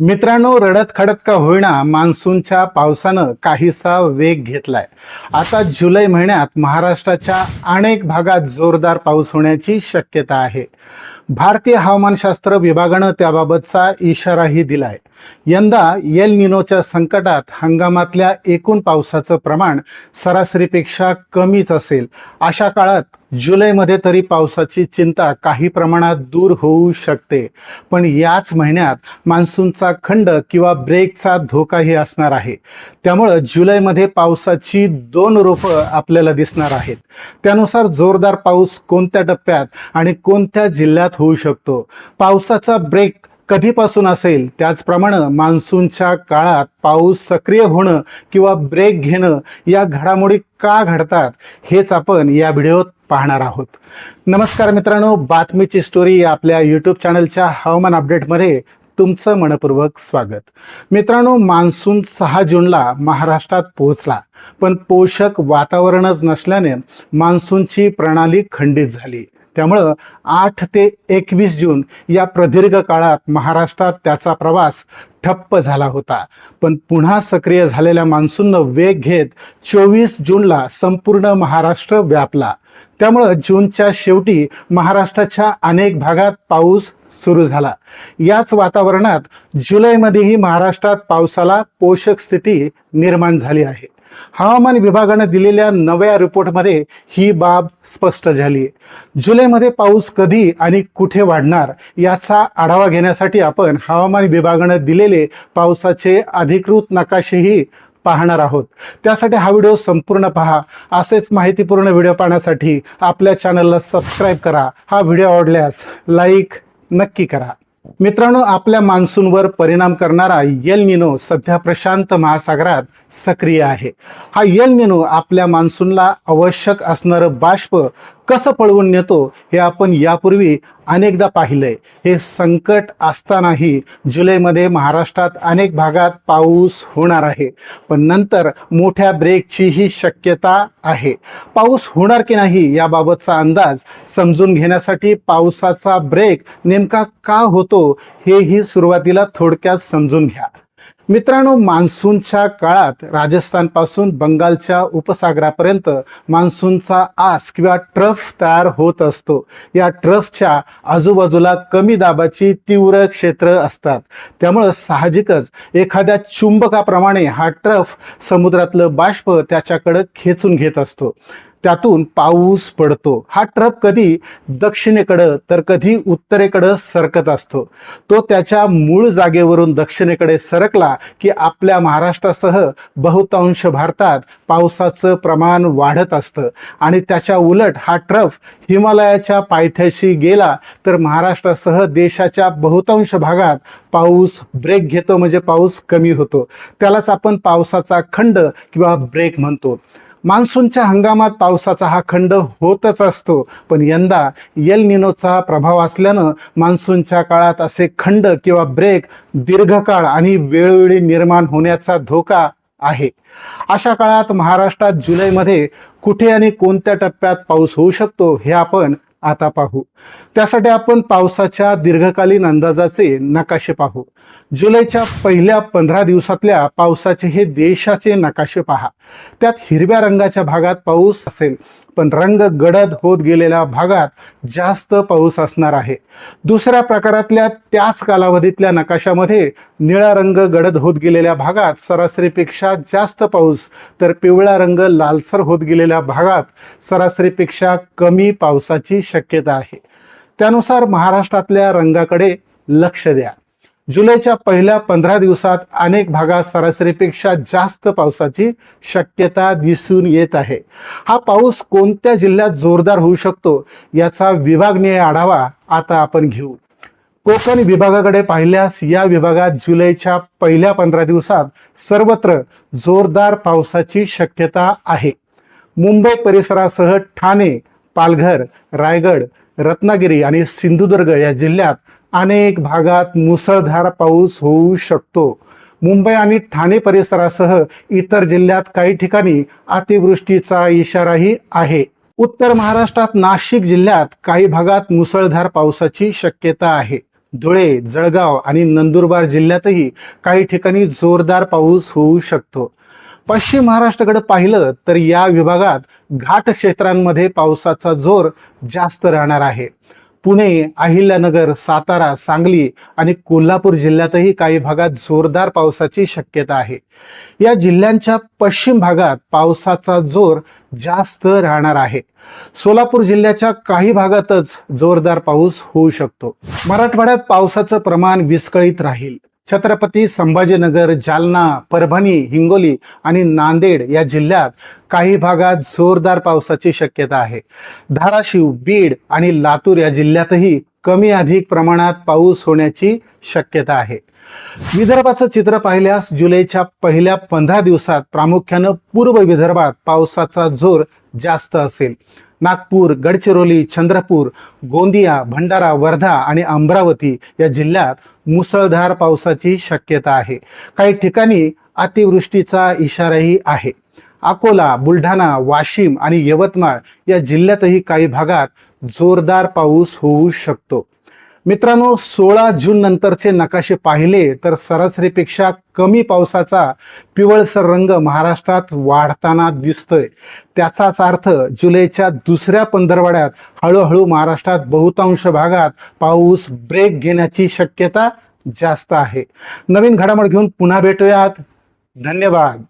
मित्रांनो, रडत खडत का होईना मान्सूनच्या पावसानं काहीसा वेग घेतलाय. आता जुलै महिन्यात महाराष्ट्राच्या अनेक भागात जोरदार पाऊस होण्याची शक्यता आहे. भारतीय हवामानशास्त्र विभागानं त्याबाबतचा इशाराही दिलाय. यंदा एल निनोच्या संकटात हंगामातल्या एकूण पावसाचं प्रमाण सरासरीपेक्षा कमीच असेल. अशा काळात जुलैमध्ये तरी पावसाची चिंता काही प्रमाणात दूर होऊ शकते. पण याच महिन्यात मान्सूनचा खंड किंवा ब्रेकचा धोकाही असणार आहे. त्यामुळं जुलैमध्ये पावसाची दोन रूपं आपल्याला दिसणार आहेत. त्यानुसार जोरदार पाऊस कोणत्या टप्प्यात आणि कोणत्या जिल्ह्यात होऊ शकतो, पावसाचा ब्रेक कधीपासून असेल, त्याचप्रमाणे मान्सूनच्या काळात पाऊस सक्रिय होणं किंवा ब्रेक घेणं या घडामोडी का घडतात, हेच आपण या व्हिडिओत पाहणार आहोत. नमस्कार मित्रांनो, बातमीची स्टोरी या आपल्या यूट्यूब चॅनलच्या हवामान अपडेटमध्ये तुमचं मनपूर्वक स्वागत. मित्रांनो, मान्सून 6 जूनला महाराष्ट्रात पोहोचला, पण पोषक वातावरणच नसल्याने मान्सूनची प्रणाली खंडित झाली. त्यामुळं 8 ते 21 जून या प्रदीर्घ काळात महाराष्ट्रात त्याचा प्रवास ठप्प झाला होता. पण पुन्हा सक्रिय झालेल्या मान्सूननं वेग घेत 24 जूनला संपूर्ण महाराष्ट्र व्यापला. त्यामुळं जूनच्या शेवटी महाराष्ट्राच्या अनेक भागात पाऊस सुरू झाला. याच वातावरणात जुलैमध्येही महाराष्ट्रात पावसाला पोषक स्थिती निर्माण झाली आहे. हवामान विभागाने दिलेल्या नव्या रिपोर्टमध्ये ही बाब स्पष्ट झाली. जुलैमध्ये पाऊस कधी आणि कुठे वाढणार याचा आढावा घेण्यासाठी आपण हवामान विभागाने दिलेले पावसाचे अधिकृत नकाशेही पाहणार आहोत. त्यासाठी हा व्हिडिओ संपूर्ण पहा. असेच माहितीपूर्ण व्हिडिओ पाहण्यासाठी आपल्या चॅनलला सबस्क्राईब करा. हा व्हिडिओ आवडल्यास लाईक नक्की करा. मित्रांनो, आपल्या मान्सूनवर परिणाम करणारा एल निनो सध्या प्रशांत महासागरात सक्रिय आहे. हा एल निनो आपल्या मान्सूनला आवश्यक असणारं बाष्प कसं पळवून नेतो हे आपण यापूर्वी अनेकदा पाहिलंय. हे संकट असतानाही जुलैमध्ये महाराष्ट्रात अनेक भागात पाऊस होणार आहे, पण नंतर मोठ्या ब्रेकचीही शक्यता आहे. पाऊस होणार की नाही याबाबतचा अंदाज समजून घेण्यासाठी पावसाचा ब्रेक नेमका का होतो हेही सुरुवातीला थोडक्यात समजून घ्या. मित्रांनो, मान्सूनच्या काळात राजस्थानपासून बंगालच्या उपसागरापर्यंत मान्सूनचा आस किंवा ट्रफ तयार होत असतो. या ट्रफच्या आजूबाजूला कमी दाबाची तीव्र क्षेत्र असतात. त्यामुळं साहजिकच एखाद्या चुंबकाप्रमाणे हा ट्रफ समुद्रातलं बाष्प त्याच्याकडे खेचून घेत असतो. त्यातून पाऊस पडतो. हा ट्रफ कधी दक्षिणेकडं तर कधी उत्तरेकडं सरकत असतो. तो त्याच्या मूळ जागेवरून दक्षिणेकडे सरकला की आपल्या महाराष्ट्रासह बहुतांश भारतात पावसाचं प्रमाण वाढत असतं आणि त्याच्या उलट हा ट्रफ हिमालयाच्या पायथ्याशी गेला तर महाराष्ट्रासह देशाच्या बहुतांश भागात पाऊस ब्रेक घेतो, म्हणजे पाऊस कमी होतो. त्यालाच आपण पावसाचा खंड किंवा ब्रेक म्हणतो. मान्सूनच्या हंगामात पावसाचा हा खंड होतच असतो, पण यंदा एल निनोचा प्रभाव असल्यानं मान्सूनच्या काळात असे खंड किंवा ब्रेक दीर्घकाळ आणि वेळोवेळी निर्माण होण्याचा धोका आहे. अशा काळात महाराष्ट्रात जुलैमध्ये कुठे आणि कोणत्या टप्प्यात पाऊस होऊ शकतो हे आपण आता पाहू. त्यासाठी आपण पावसाच्या दीर्घकालीन अंदाजाचे नकाशे पाहू. जुलैच्या पहिल्या 15 दिवसातल्या पावसाचे हे देशाचे नकाशे पहा. त्यात हिरव्या रंगाच्या भागात पाऊस असेल, पण रंग गडद होत गेलेल्या भागात जास्त पाऊस असणार आहे. दुसऱ्या प्रकारातल्या त्याच कालावधीतल्या नकाशामध्ये निळा रंग गडद होत गेलेल्या भागात सरासरीपेक्षा जास्त पाऊस, तर पिवळा रंग लालसर होत गेलेल्या भागात सरासरीपेक्षा कमी पावसाची शक्यता आहे. त्यानुसार महाराष्ट्रातल्या रंगाकडे लक्ष द्या. जुलैच्या पहिल्या 15 दिवसात अनेक भागात सरासरीपेक्षा जास्त पावसाची शक्यता दिसून येत आहे. हा पाऊस कोणत्या जिल्ह्यात जोरदार होऊ शकतो याचा विभागनीय आढावा आता आपण घेऊ. कोकण विभागाकडे पाहिल्यास या विभागात जुलैच्या पहिल्या 15 दिवसात सर्वत्र जोरदार पावसाची शक्यता आहे. मुंबई परिसरासह ठाणे, पालघर, रायगड, रत्नागिरी आणि सिंधुदुर्ग या जिल्ह्यात अनेक भागात मुसळधार पाऊस होऊ शकतो. मुंबई आणि ठाणे परिसरासह इतर जिल्ह्यात काही ठिकाणी अतिवृष्टीचा इशाराही आहे. उत्तर महाराष्ट्रात नाशिक जिल्ह्यात काही भागात मुसळधार पावसाची शक्यता आहे. धुळे, जळगाव आणि नंदुरबार जिल्ह्यातही काही ठिकाणी जोरदार पाऊस होऊ शकतो. पश्चिम महाराष्ट्राकडे पाहिलं तर या विभागात घाट क्षेत्रांमध्ये पावसाचा जोर जास्त राहणार आहे. पुणे, अहिल्यानगर, सातारा, सांगली आणि कोल्हापूर जिल्ह्यातही काही भागात जोरदार पावसाची शक्यता आहे. या जिल्ह्यांच्या पश्चिम भागात पावसाचा जोर जास्त राहणार आहे. सोलापूर जिल्ह्याच्या काही भागातच जोरदार पाऊस होऊ शकतो. मराठवाड्यात पावसाचं प्रमाण विस्कळीत राहील. छत्रपती संभाजीनगर, जालना, परभणी, हिंगोली आणि नांदेड या जिल्ह्यात काही भागात जोरदार पावसाची शक्यता आहे. धाराशिव, बीड आणि लातूर या जिल्ह्यातही कमी अधिक प्रमाणात पाऊस होण्याची शक्यता आहे. विदर्भाचं चित्र पाहिल्यास जुलैच्या पहिल्या 15 दिवसात प्रामुख्यानं पूर्व विदर्भात पावसाचा जोर जास्त असेल. नागपूर, गडचिरोली, चंद्रपूर, गोंदिया, भंडारा, वर्धा आणि अमरावती या जिल्ह्यात मुसळधार पावसाची शक्यता आहे. काही ठिकाणी अतिवृष्टीचा इशाराही आहे. अकोला, बुलढाणा, वाशिम आणि यवतमाळ या जिल्ह्यातही काही भागात जोरदार पाऊस होऊ शकतो. मित्रांनो, 16 जून नंतरचे नकाशे पाहिले तर सरासरीपेक्षा कमी पावसाचा पिवळसर रंग महाराष्ट्रात वाढताना दिसतोय. त्याचाच अर्थ जुलैच्या दुसऱ्या पंधरवड्यात हळूहळू महाराष्ट्रात बहुतांश भागात पाऊस ब्रेक घेण्याची शक्यता जास्त आहे. नवीन घडामोड घेऊन पुन्हा भेटूयात. धन्यवाद.